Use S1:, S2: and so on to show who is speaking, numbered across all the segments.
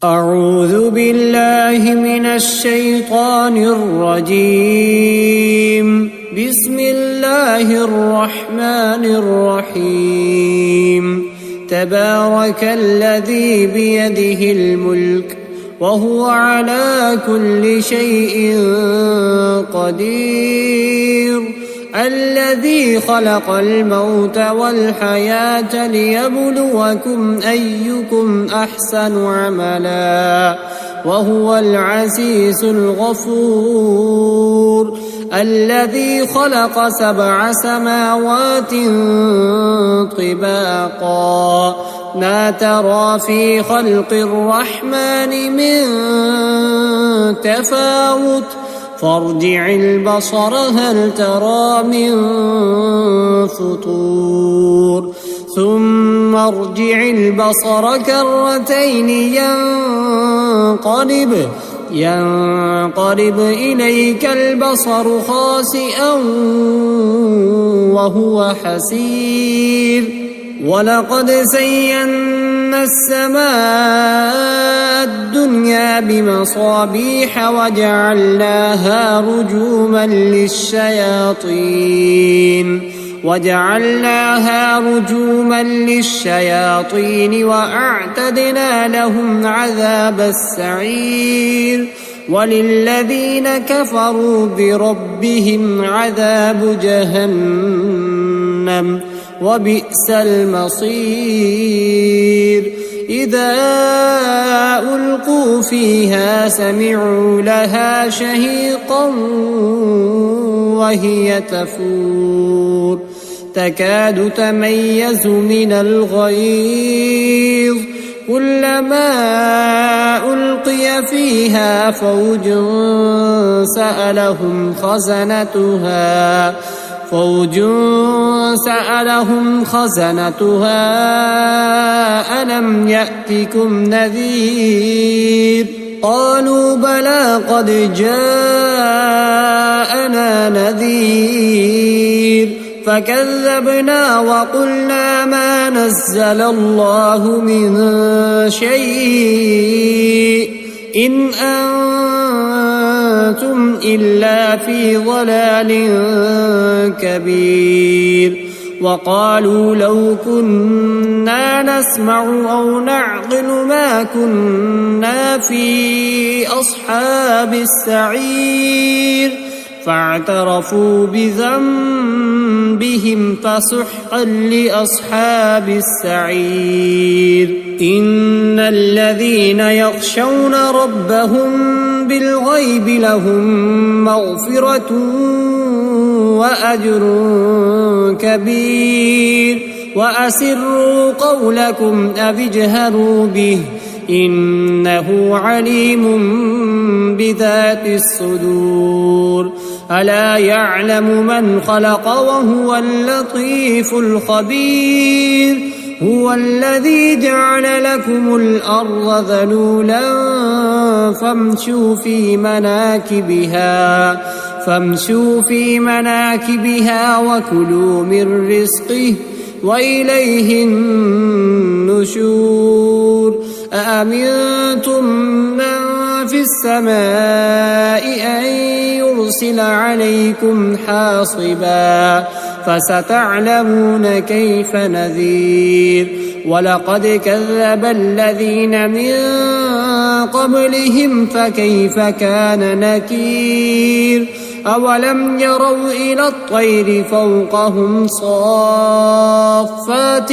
S1: أعوذ بالله من الشيطان الرجيم. بسم الله الرحمن الرحيم. تبارك الذي بيده الملك وهو على كل شيء قدير. الذي خلق الموت والحياة ليبلوكم أيكم أحسن عملا وهو العزيز الغفور. الذي خلق 7 سماوات طباقا ما ترى في خلق الرحمن من تفاوت فارجع البصر هل ترى من فطور ثم ارجع البصر كرتين ينقلب إليك البصر خاسئا وهو حسير. ولقد زينا السماء الدنيا بمصابيح وجعلناها رجوما للشياطين وأعتدنا لهم عذاب السعير. وللذين كفروا بربهم عذاب جهنم وبئس المصير. إذا ألقوا فيها سمعوا لها شهيقا وهي تفور تكاد تميز من الغيظ كلما ألقي فيها فوج سألهم خزنتها ألم يأتكم نذير قالوا بلى قد جاءنا نذير فكذبنا وقلنا ما نزل الله من شيء إن أنتم إلا في ضلال كبير. وقالوا لو كنا نسمع أو نعقل ما كنا في أصحاب السعير فاعترفوا بذنبهم فسحقا لأصحاب السعير. إن الذين يخشون ربهم بالغيب لهم مغفرة وأجر كبير. وأسروا قولكم أو اجهروا به إنه عليم بذات الصدور. ألا يعلم من خلق وهو اللطيف الخبير. هو الذي جعل لكم الأرض ذلولا فامشوا في مناكبها وكلوا من رزقه وإليه النشور. أأمنتم من في السماء أن يرسل عليكم حاصبا فستعلمون كيف نذير. ولقد كذب الذين من قبلهم فكيف كان نكير. أولم يروا إلى الطير فوقهم صافات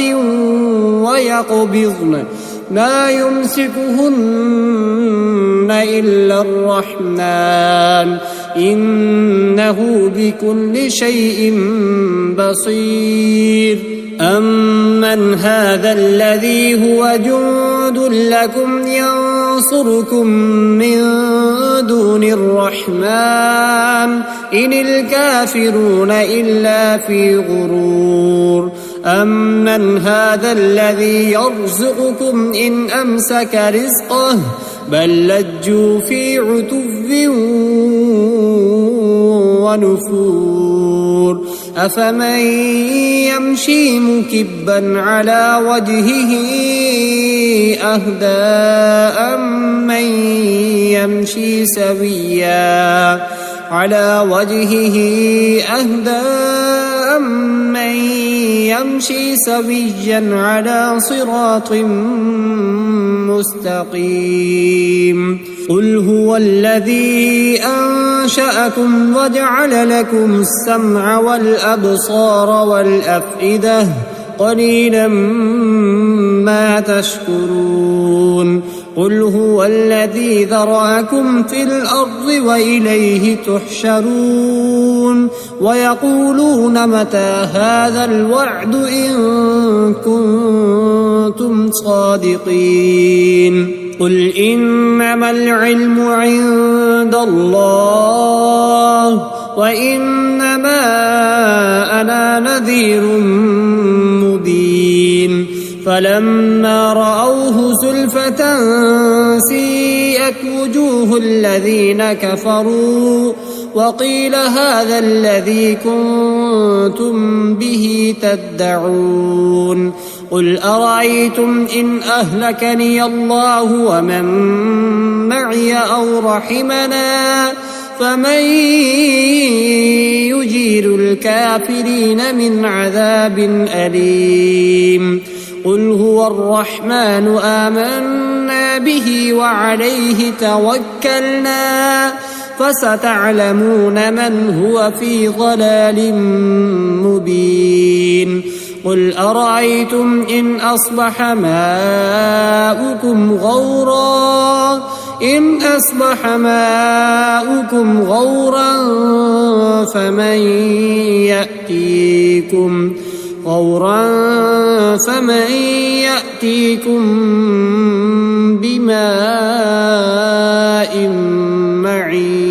S1: ويقبضن ما يمسكهن إلا الرحمن إنه بكل شيء بصير. أمن هذا الذي هو جند لكم ينصركم من دون الرحمن إن الكافرون إلا في غرور. أمن هذا الذي يرزقكم إن أمسك رزقه بل لجوا في عتو ونفور. أفمن يمشي مكبا على وجهه أهدى أمن يمشي سويا على صراط مستقيم قل هو الذي أنشأكم وجعل لكم السمع والأبصار والأفئدة قليلا ما تشكرون قل هو الذي ذرأكم في الأرض وإليه تحشرون ويقولون متى هذا الوعد إن كنتم صادقين قل إنما العلم عند الله وإنما أنا نذير مبين فلما رأوه زلفة سيئت وجوه الذين كفروا وقيل هذا الذي كنتم به تدعون قل أرأيتم إن أهلكني الله ومن معي أو رحمنا فمن يجير الكافرين من عذاب أليم قل هو الرحمن آمنا به وعليه توكلنا فستعلمون من هو في ضلال مبين قل أرأيتم إن أصبح ماؤكم غورا فمن يأتيكم بماء معين